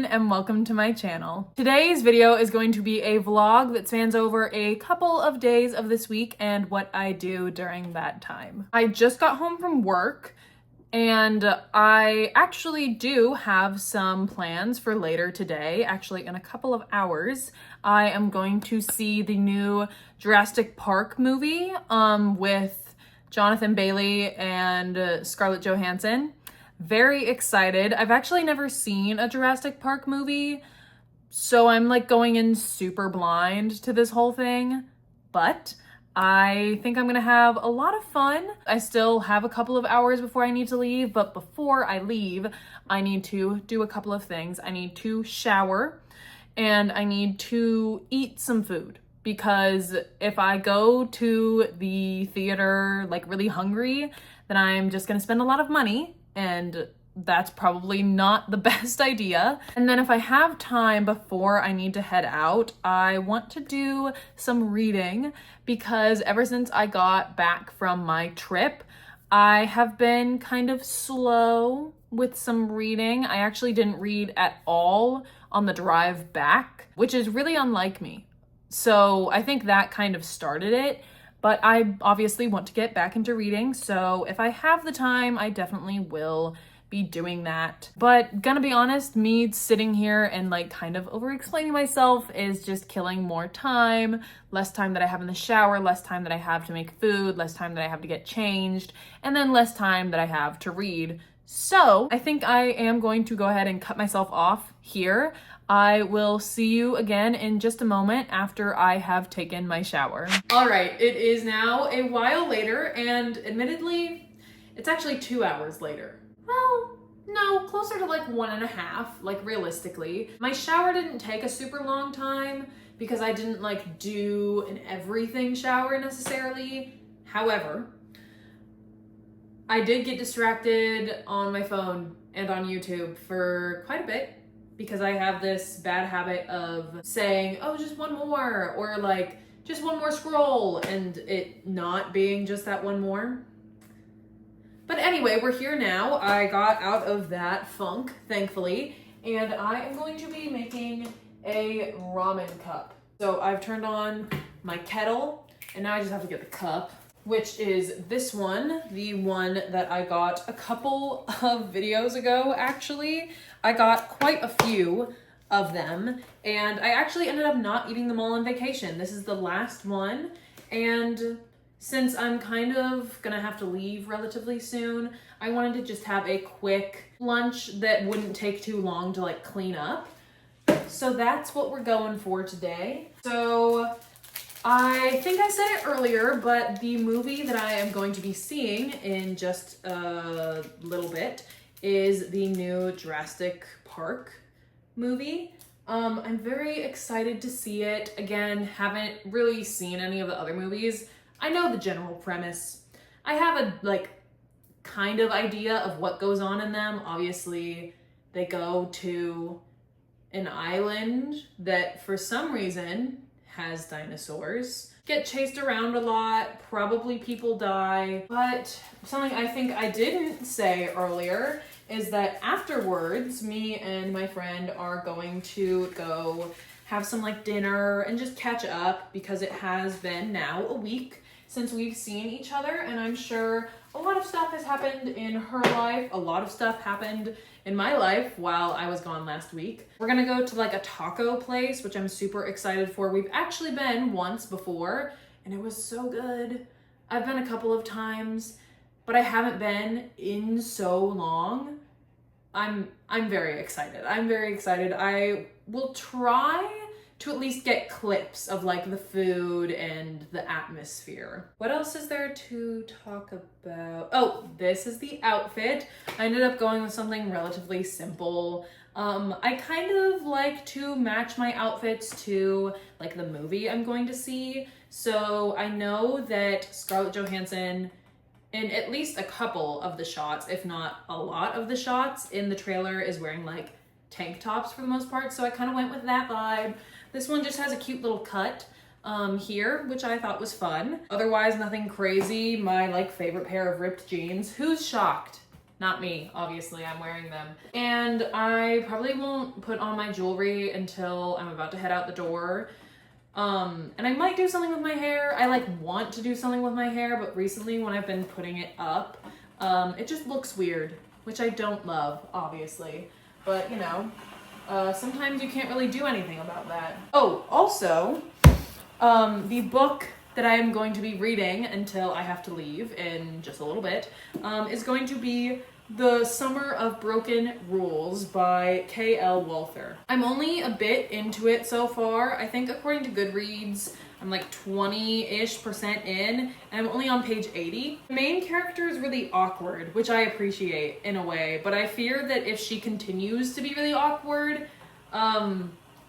and welcome to my channel. Today's video is going to be a vlog that spans over a couple of days of this week and what I do during that time. I just got home from work and I actually do have some plans for later today. Actually, in a couple of hours, I am going to see the new Jurassic Park movie with Jonathan Bailey and Scarlett Johansson. Very excited. I've actually never seen a Jurassic Park movie, so I'm like going in super blind to this whole thing, but I think I'm gonna have a lot of fun. I still have a couple of hours before I need to leave, but before I leave, I need to do a couple of things. I need to shower and I need to eat some food, because if I go to the theater like really hungry, then I'm just gonna spend a lot of money, and that's probably not the best idea. And then if I have time before I need to head out, I want to do some reading, because ever since I got back from my trip, I have been kind of slow with some reading. I actually didn't read at all on the drive back, which is really unlike me. So I think that kind of started it. But I obviously want to get back into reading, so if I have the time, I definitely will be doing that. But gonna be honest, me sitting here and like kind of over-explaining myself is just killing more time, less time that I have in the shower, less time that I have to make food, less time that I have to get changed, and then less time that I have to read. So I think I am going to go ahead and cut myself off here. I will see you again in just a moment after I have taken my shower. All right, it is now a while later, and admittedly, it's actually 2 hours later. Well, no, closer to like 1.5, like realistically. My shower didn't take a super long time because I didn't like do an everything shower necessarily. However, I did get distracted on my phone and on YouTube for quite a bit, because I have this bad habit of saying, oh, just one more, or like, just one more scroll, and it not being just that one more. But anyway, we're here now. I got out of that funk, thankfully, and I am going to be making a ramen cup. So I've turned on my kettle, and now I just have to get the cup, which is this one, the one that I got a couple of videos ago, actually. I got quite a few of them, and I actually ended up not eating them all on vacation. This is the last one, and since I'm kind of gonna have to leave relatively soon, I wanted to just have a quick lunch that wouldn't take too long to like clean up. So that's what we're going for today. So I think I said it earlier, but the movie that I am going to be seeing in just a little bit is the new Jurassic Park movie. I'm very excited to see it. Again, haven't really seen any of the other movies. I know the general premise. I have a like kind of idea of what goes on in them. Obviously, they go to an island that for some reason has dinosaurs, get chased around a lot, probably people die. But something I think I didn't say earlier is that afterwards, me and my friend are going to go have some like dinner and just catch up, because it has been now a week since we've seen each other, and I'm sure a lot of stuff has happened in her life. A lot of stuff happened in my life while I was gone last week. We're gonna go to like a taco place, which I'm super excited for. We've actually been once before, and it was so good. I've been a couple of times, but I haven't been in so long. I'm very excited. I'm very excited. I will try to at least get clips of like the food and the atmosphere. What else is there to talk about? Oh, this is the outfit. I ended up going with something relatively simple. I kind of like to match my outfits to like the movie I'm going to see. So I know that Scarlett Johansson, in at least a couple of the shots, if not a lot of the shots in the trailer, is wearing like tank tops for the most part. So I kind of went with that vibe. This one just has a cute little cut here, which I thought was fun. Otherwise, nothing crazy. My like favorite pair of ripped jeans. Who's shocked? Not me, obviously, I'm wearing them. And I probably won't put on my jewelry until I'm about to head out the door. And I might do something with my hair. I like want to do something with my hair, but recently when I've been putting it up, it just looks weird, which I don't love, obviously. But you know, sometimes you can't really do anything about that. Oh, also, the book that I am going to be reading until I have to leave in just a little bit, is going to be The Summer of Broken Rules by K.L. Walther. I'm only a bit into it so far. I think according to Goodreads, I'm like 20-ish% in, and I'm only on page 80. The main character is really awkward, which I appreciate in a way, but I fear that if she continues to be really awkward,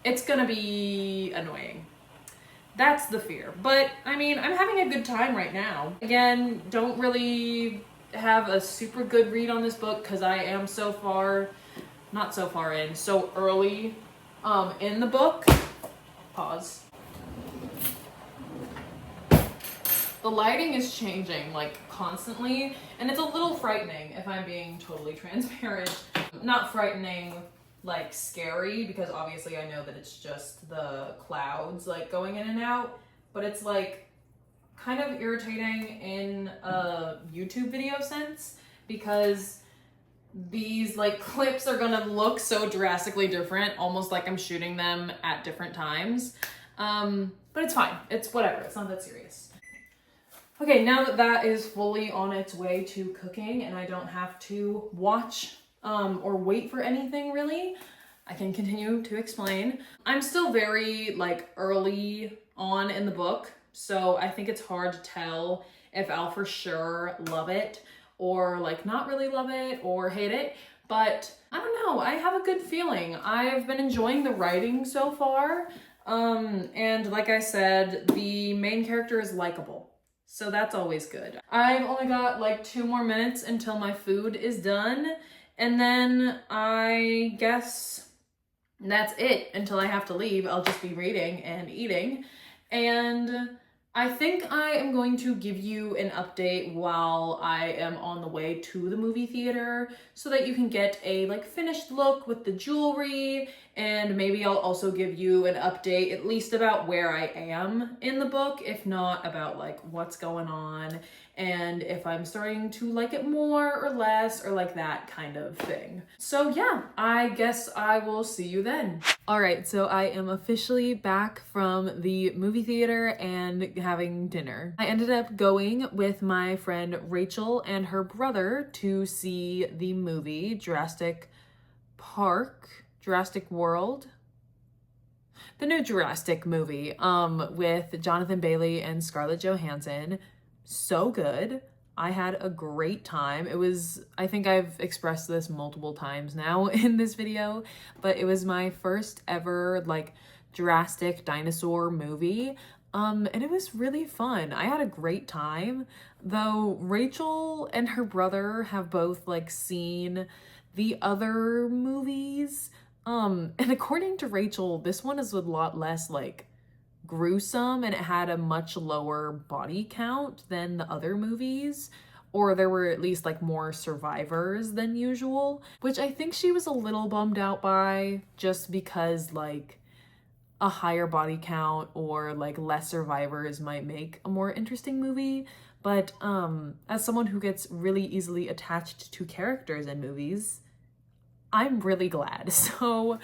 it's gonna be annoying. That's the fear. But I mean, I'm having a good time right now. Again, don't really have a super good read on this book because I am so early in the book. Pause. The lighting is changing like constantly, and it's a little frightening if I'm being totally transparent. Not frightening like scary, because obviously I know that it's just the clouds like going in and out, but it's like kind of irritating in a YouTube video sense, because these like clips are gonna look so drastically different, almost like I'm shooting them at different times. But it's fine, it's whatever, it's not that serious. Okay, now that that is fully on its way to cooking and I don't have to watch or wait for anything really, I can continue to explain. I'm still very like early on in the book, so I think it's hard to tell if I'll for sure love it or like not really love it or hate it, but I don't know, I have a good feeling. I've been enjoying the writing so far, and like I said, the main character is likable. So that's always good. I've only got like 2 more minutes until my food is done. And then I guess that's it until I have to leave. I'll just be reading and eating. And I think I am going to give you an update while I am on the way to the movie theater so that you can get a like finished look with the jewelry, and maybe I'll also give you an update at least about where I am in the book, if not about like what's going on and if I'm starting to like it more or less or like that kind of thing. So yeah, I guess I will see you then. All right, so I am officially back from the movie theater and having dinner. I ended up going with my friend Rachel and her brother to see the movie Jurassic World, the new Jurassic movie, with Jonathan Bailey and Scarlett Johansson. So good. I had a great time. It was, I think I've expressed this multiple times now in this video, but it was my first ever like Jurassic dinosaur movie. And it was really fun. I had a great time, though Rachel and her brother have both like seen the other movies. And according to Rachel, this one is a lot less like gruesome and it had a much lower body count than the other movies, or there were at least like more survivors than usual, which I think she was a little bummed out by, just because like a higher body count or like less survivors might make a more interesting movie. But as someone who gets really easily attached to characters in movies, I'm really glad. So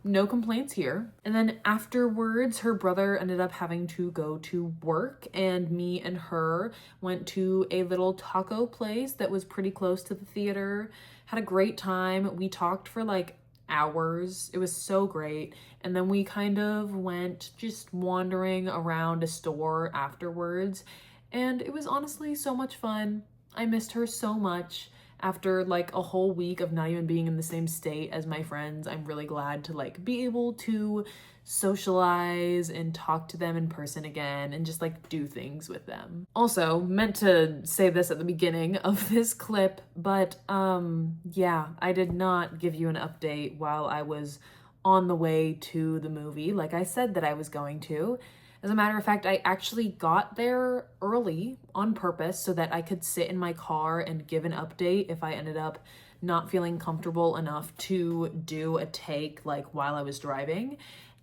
no complaints here. And then afterwards, her brother ended up having to go to work, and me and her went to a little taco place that was pretty close to the theater. Had a great time. We talked for like hours. It was so great. And then we kind of went just wandering around a store afterwards, and it was honestly so much fun. I missed her so much. After like a whole week of not even being in the same state as my friends, I'm really glad to like be able to socialize and talk to them in person again and just like do things with them. Also, meant to say this at the beginning of this clip, but yeah, I did not give you an update while I was on the way to the movie like I said that I was going to. As a matter of fact, I actually got there early on purpose so that I could sit in my car and give an update if I ended up not feeling comfortable enough to do a take like while I was driving.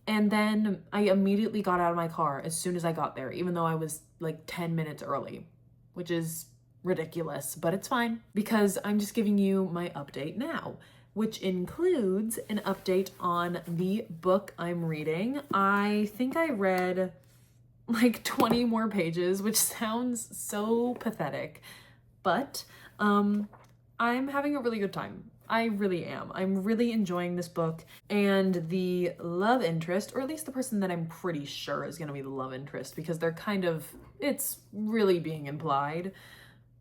And then I immediately got out of my car as soon as I got there, even though I was like 10 minutes early, which is ridiculous, but it's fine because I'm just giving you my update now, which includes an update on the book I'm reading. I think I read like 20 more pages, which sounds so pathetic, but I'm having a really good time. I really am. I'm really enjoying this book, and the love interest, or at least the person that I'm pretty sure is going to be the love interest, because it's really being implied,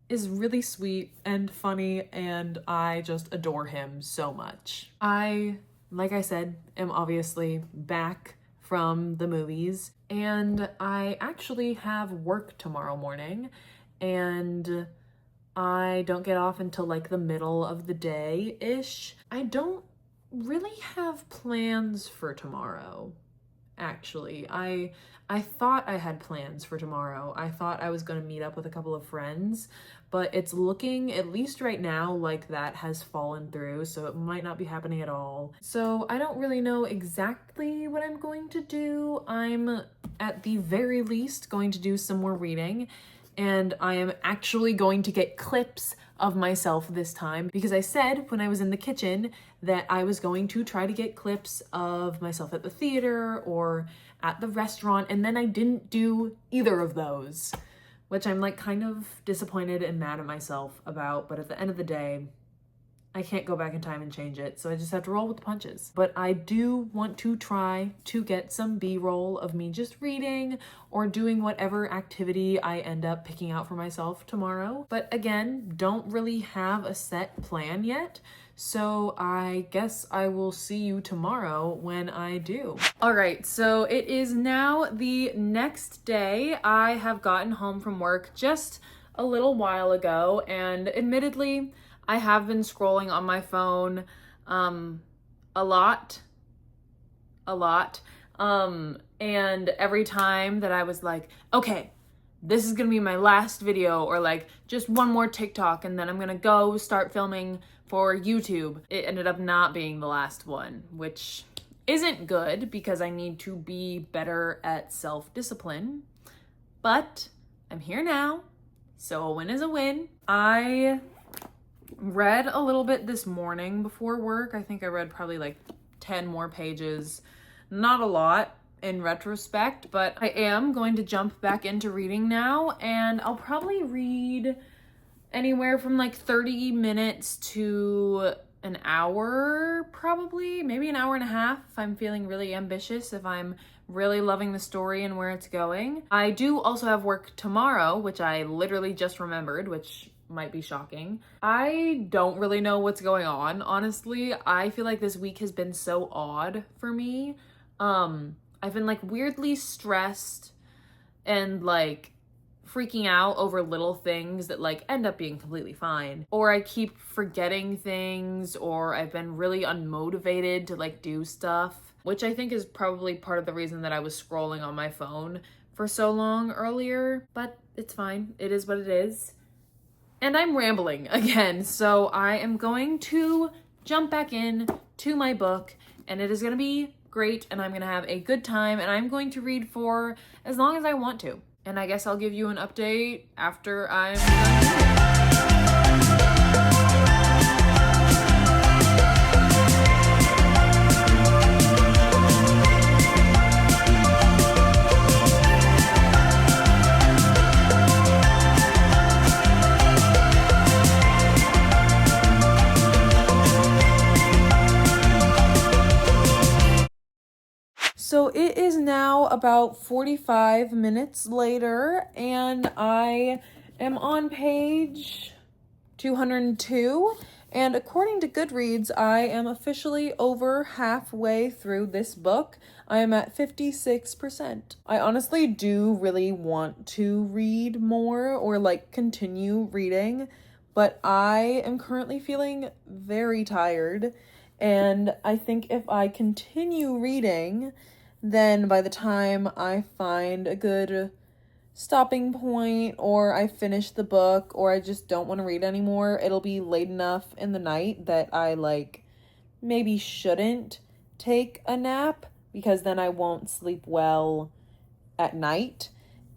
is really sweet and funny, and I just adore him so much. Like I said, am obviously back from the movies, and I actually have work tomorrow morning, and I don't get off until like the middle of the day-ish. I don't really have plans for tomorrow, actually. I thought I had plans for tomorrow. I thought I was going to meet up with a couple of friends, but it's looking, at least right now, like that has fallen through, so it might not be happening at all. So I don't really know exactly what I'm going to do. I'm at the very least going to do some more reading, and I am actually going to get clips of myself this time because I said when I was in the kitchen that I was going to try to get clips of myself at the theater or at the restaurant, and then I didn't do either of those, which I'm like kind of disappointed and mad at myself about, but at the end of the day, I can't go back in time and change it, so I just have to roll with the punches. But I do want to try to get some B-roll of me just reading or doing whatever activity I end up picking out for myself tomorrow. But again, don't really have a set plan yet, so I guess I will see you tomorrow when I do. All right, so it is now the next day. I have gotten home from work just a little while ago, and admittedly, I have been scrolling on my phone a lot. And every time that I was like, okay, this is gonna be my last video, or like just one more TikTok and then I'm gonna go start filming for YouTube, it ended up not being the last one, which isn't good because I need to be better at self-discipline. But I'm here now, so a win is a win. I read a little bit this morning before work. I think I read probably like 10 more pages. Not a lot in retrospect, but I am going to jump back into reading now, and I'll probably read anywhere from like 30 minutes to an hour, probably, maybe an hour and a half if I'm feeling really ambitious, if I'm really loving the story and where it's going. I do also have work tomorrow, which I literally just remembered, which might be shocking. I don't really know what's going on, honestly. I feel like this week has been so odd for me. I've been like weirdly stressed and like freaking out over little things that like end up being completely fine. Or I keep forgetting things, or I've been really unmotivated to like do stuff, which I think is probably part of the reason that I was scrolling on my phone for so long earlier, but it's fine. It is what it is. And I'm rambling again, so I am going to jump back in to my book, and it is going to be great, and I'm going to have a good time, and I'm going to read for as long as I want to. And I guess I'll give you an update after I'm done. So it is now about 45 minutes later, and I am on page 202, and according to Goodreads, I am officially over halfway through this book. I am at 56%. I honestly do really want to read more or like continue reading, but I am currently feeling very tired, and I think if I continue reading, then by the time I find a good stopping point, or I finish the book, or I just don't want to read anymore, it'll be late enough in the night that I like maybe shouldn't take a nap, because then I won't sleep well at night,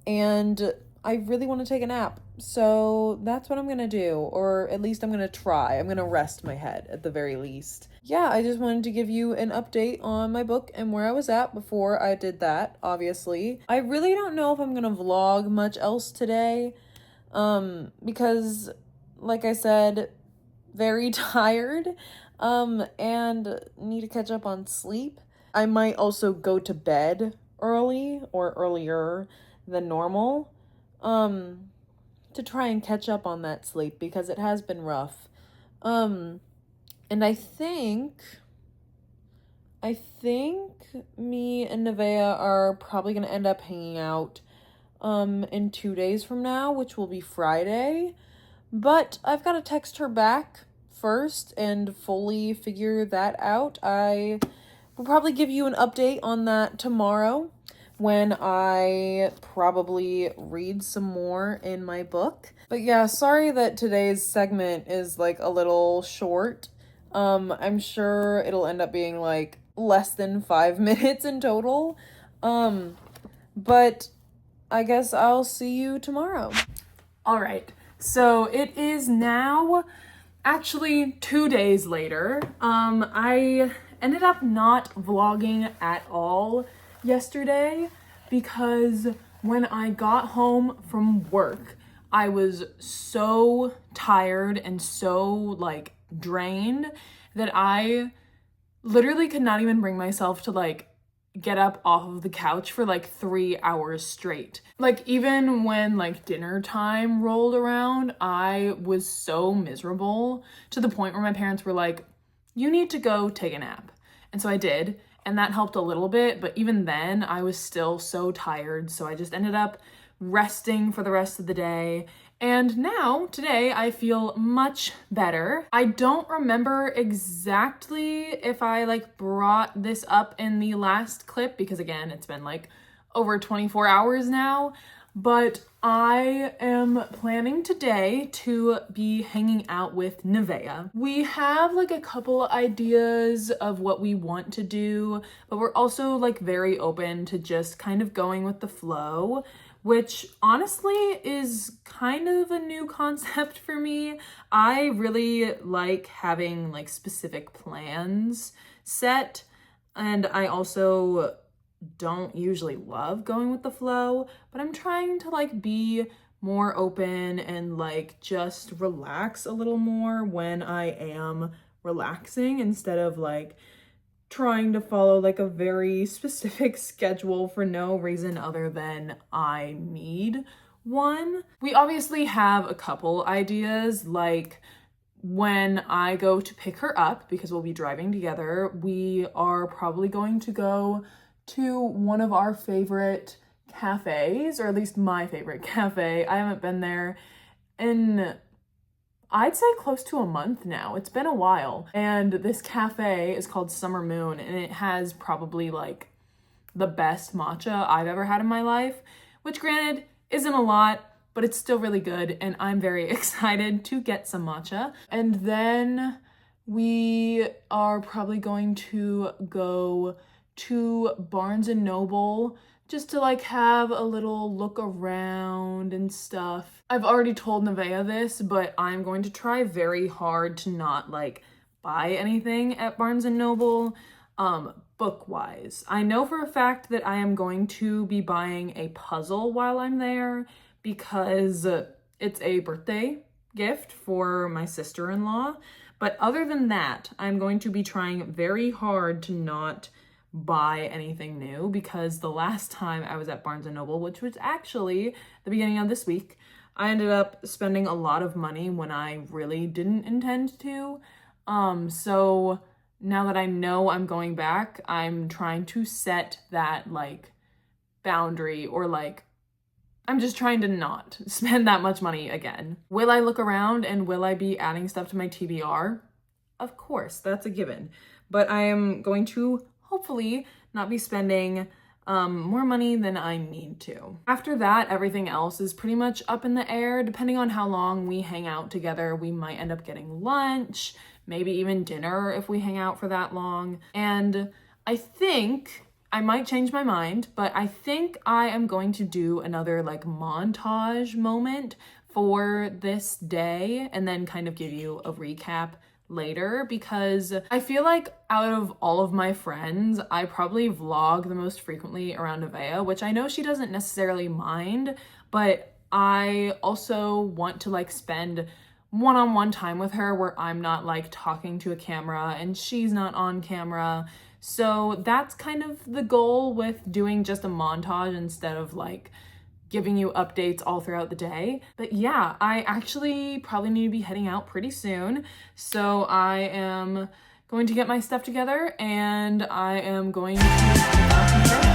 and I really want to take a nap. So that's what I'm gonna do, or at least I'm gonna try. I'm gonna rest my head at the very least. Yeah, I just wanted to give you an update on my book and where I was at before I did that, obviously. I really don't know if I'm gonna vlog much else today, because, like I said, very tired, and need to catch up on sleep. I might also go to bed early or earlier than normal, to try and catch up on that sleep, because it has been rough. And I think me and Nevaeh are probably gonna end up hanging out in 2 days from now, which will be Friday. But I've got to text her back first and fully figure that out. I will probably give you an update on that tomorrow, when I probably read some more in my book. But yeah, sorry that today's segment is like a little short. I'm sure it'll end up being like less than 5 minutes in total. But I guess I'll see you tomorrow. All right, so it is now actually 2 days later. I ended up not vlogging at all yesterday, because when I got home from work, I was so tired and so like drained that I literally could not even bring myself to like get up off of the couch for like 3 hours straight. Like even when like dinner time rolled around, I was so miserable, to the point where my parents were like, you need to go take a nap. And so I did, and that helped a little bit, but even then I was still so tired, so I just ended up resting for the rest of the day. And now, today, I feel much better. I don't remember exactly if I like brought this up in the last clip, because again, it's been like over 24 hours now, but I am planning today to be hanging out with Nevaeh. We have like a couple ideas of what we want to do, but we're also like very open to just kind of going with the flow, which honestly is kind of a new concept for me. I really like having like specific plans set, and I also don't usually love going with the flow, but I'm trying to like be more open and like just relax a little more when I am relaxing, instead of like trying to follow like a very specific schedule for no reason other than I need one. We obviously have a couple ideas, like when I go to pick her up, because we'll be driving together, we are probably going to go to one of our favorite cafes, or at least my favorite cafe. I haven't been there in, I'd say, close to a month now. It's been a while. And this cafe is called Summer Moon, and it has probably like the best matcha I've ever had in my life, which granted isn't a lot, but it's still really good, and I'm very excited to get some matcha. And then we are probably going to go to Barnes & Noble just to like have a little look around and stuff. I've already told Nevaeh this, but I'm going to try very hard to not like buy anything at Barnes & Noble, book-wise. I know for a fact that I am going to be buying a puzzle while I'm there, because it's a birthday gift for my sister-in-law. But other than that, I'm going to be trying very hard to not buy anything new, because the last time I was at Barnes & Noble, which was actually the beginning of this week, I ended up spending a lot of money when I really didn't intend to. So now that I know I'm going back, I'm trying to set that like boundary, or like I'm just trying to not spend that much money again. Will I look around and will I be adding stuff to my TBR? Of course, that's a given. But I am going to hopefully not be spending more money than I need to. After that, everything else is pretty much up in the air. Depending on how long we hang out together, we might end up getting lunch, maybe even dinner if we hang out for that long. And I think I might change my mind, but I think I am going to do another like montage moment for this day and then kind of give you a recap later, because I feel like out of all of my friends, I probably vlog the most frequently around Nevaeh, which I know she doesn't necessarily mind, but I also want to like spend one-on-one time with her where I'm not like talking to a camera and she's not on camera. So that's kind of the goal with doing just a montage instead of like giving you updates all throughout the day. But yeah, I actually probably need to be heading out pretty soon. So I am going to get my stuff together and I am going to head out from there.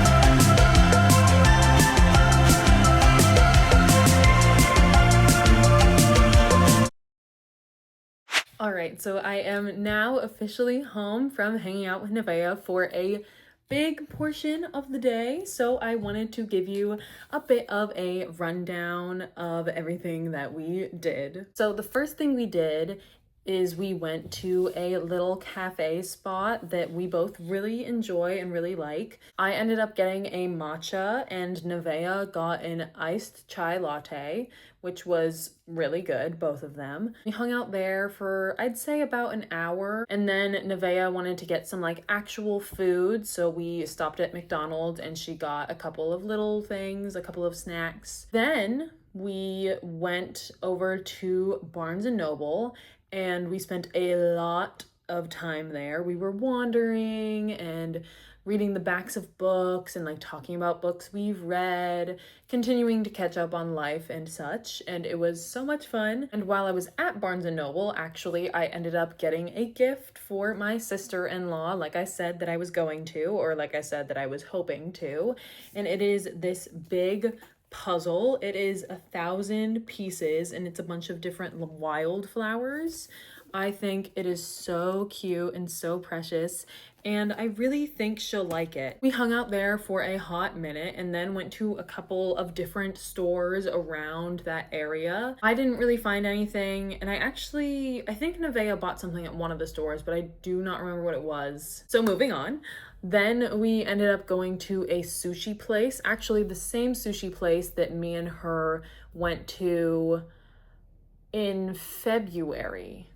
All right, so I am now officially home from hanging out with Nevaeh for a big portion of the day, so I wanted to give you a bit of a rundown of everything that we did. So the first thing we did is we went to a little cafe spot that we both really enjoy and really like. I ended up getting a matcha and Nevaeh got an iced chai latte, which was really good, both of them. We hung out there for, I'd say, about an hour, and then Nevaeh wanted to get some like actual food, so we stopped at McDonald's and she got a couple of little things, a couple of snacks. Then we went over to Barnes & Noble and we spent a lot of time there. We were wandering and reading the backs of books and like talking about books we've read, continuing to catch up on life and such, and it was so much fun. And while I was at Barnes & Noble, actually, I ended up getting a gift for my sister-in-law, like I said that I was going to, or like I said that I was hoping to, and it is this big puzzle. It is 1,000 pieces and it's a bunch of different wildflowers. I think it is so cute and so precious, and I really think she'll like it. We hung out there for a hot minute and then went to a couple of different stores around that area. I didn't really find anything, and I think Nevaeh bought something at one of the stores, but I do not remember what it was. So moving on. Then we ended up going to a sushi place, actually the same sushi place that me and her went to in February,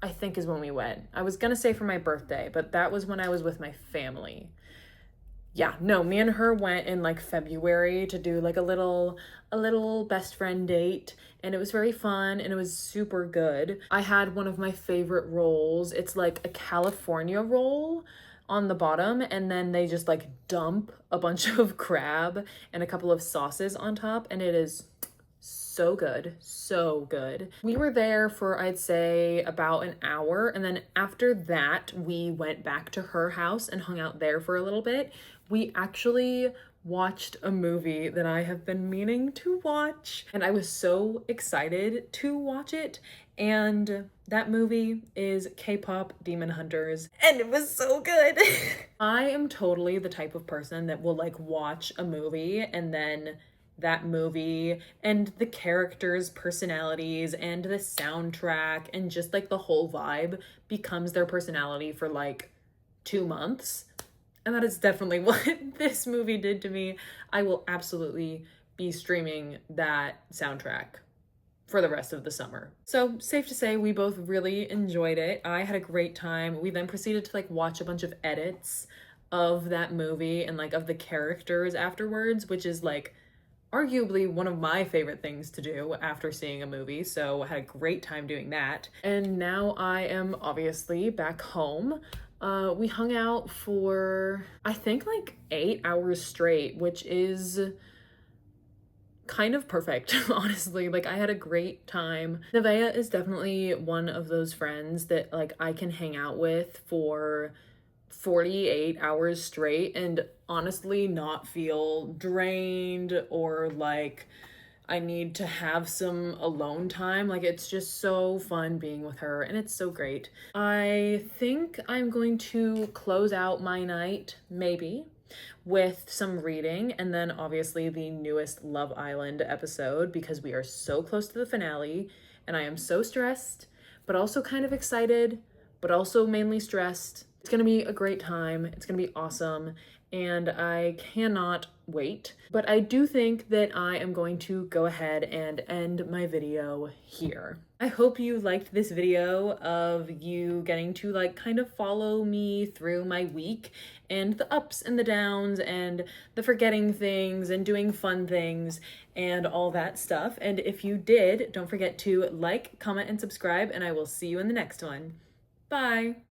I think is when we went. I was gonna say for my birthday, but that was when I was with my family. Yeah, no, me and her went in like February to do like a little best friend date, and it was very fun and it was super good. I had one of my favorite rolls. It's like a California roll on the bottom, and then they just like dump a bunch of crab and a couple of sauces on top, and it is so good, so good. We were there for, I'd say, about an hour, and then after that we went back to her house and hung out there for a little bit. We actually watched a movie that I have been meaning to watch, and I was so excited to watch it. And that movie is K-pop Demon Hunters, and it was so good. I am totally the type of person that will like watch a movie and then that movie and the characters' personalities and the soundtrack and just like the whole vibe becomes their personality for like 2 months. And that is definitely what this movie did to me. I will absolutely be streaming that soundtrack for the rest of the summer. So safe to say we both really enjoyed it. I had a great time. We then proceeded to like watch a bunch of edits of that movie and like of the characters afterwards, which is like arguably one of my favorite things to do after seeing a movie. So I had a great time doing that. And now I am obviously back home. We hung out for, I think, like 8 hours straight, which is kind of perfect, honestly. Like, I had a great time. Nevaeh is definitely one of those friends that, like, I can hang out with for 48 hours straight and honestly not feel drained or like I need to have some alone time. Like, it's just so fun being with her and it's so great. I think I'm going to close out my night, maybe, with some reading, and then obviously the newest Love Island episode because we are so close to the finale and I am so stressed, but also kind of excited, but also mainly stressed. It's gonna be a great time. It's gonna be awesome, and I cannot wait. But I do think that I am going to go ahead and end my video here. I hope you liked this video of you getting to like kind of follow me through my week and the ups and the downs and the forgetting things and doing fun things and all that stuff. And if you did, don't forget to like, comment, and subscribe, and I will see you in the next one. Bye.